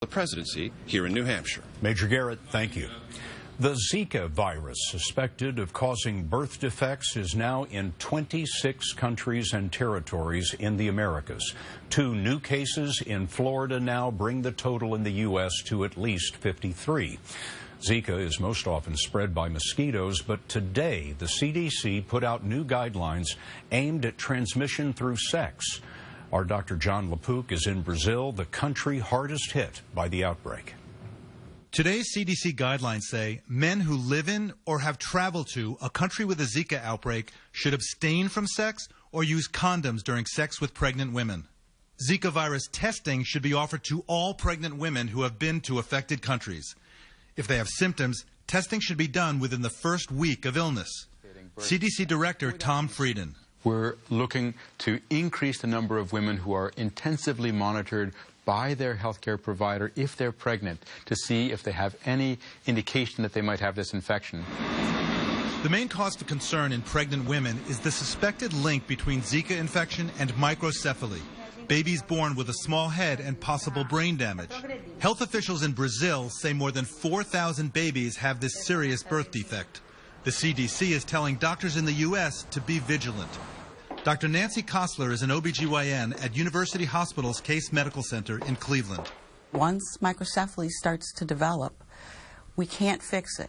the presidency here in New Hampshire. Major Garrett, thank you. The Zika virus, suspected of causing birth defects, is now in 26 countries and territories in the Americas. 2 new cases in Florida now bring the total in the U.S. to at least 53. Zika is most often spread by mosquitoes, but today the CDC put out new guidelines aimed at transmission through sex. Our Dr. John Lapook is in Brazil, the country hardest hit by the outbreak. Today's CDC guidelines say men who live in or have traveled to a country with a Zika outbreak should abstain from sex or use condoms during sex with pregnant women. Zika virus testing should be offered to all pregnant women who have been to affected countries. If they have symptoms, testing should be done within the first week of illness. CDC Director Tom Frieden. We're looking to increase the number of women who are intensively monitored by their healthcare provider if they're pregnant to see if they have any indication that they might have this infection. The main cause for concern in pregnant women is the suspected link between Zika infection and microcephaly, babies born with a small head and possible brain damage. Health officials in Brazil say more than 4,000 babies have this serious birth defect. The CDC is telling doctors in the U.S. to be vigilant. Dr. Nancy Cossler is an OBGYN at University Hospital's Case Medical Center in Cleveland. Once microcephaly starts to develop, we can't fix it.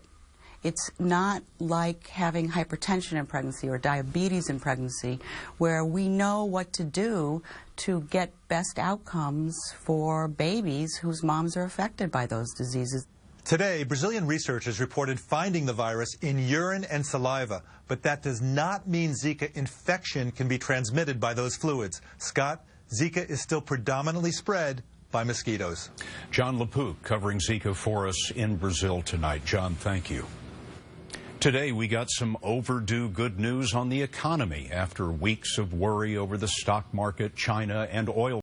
It's not like having hypertension in pregnancy or diabetes in pregnancy, where we know what to do to get best outcomes for babies whose moms are affected by those diseases. Today, Brazilian researchers reported finding the virus in urine and saliva, but that does not mean Zika infection can be transmitted by those fluids. Scott, Zika is still predominantly spread by mosquitoes. John Lapook covering Zika for us in Brazil tonight. John, thank you. Today, we got some overdue good news on the economy after weeks of worry over the stock market, China, and oil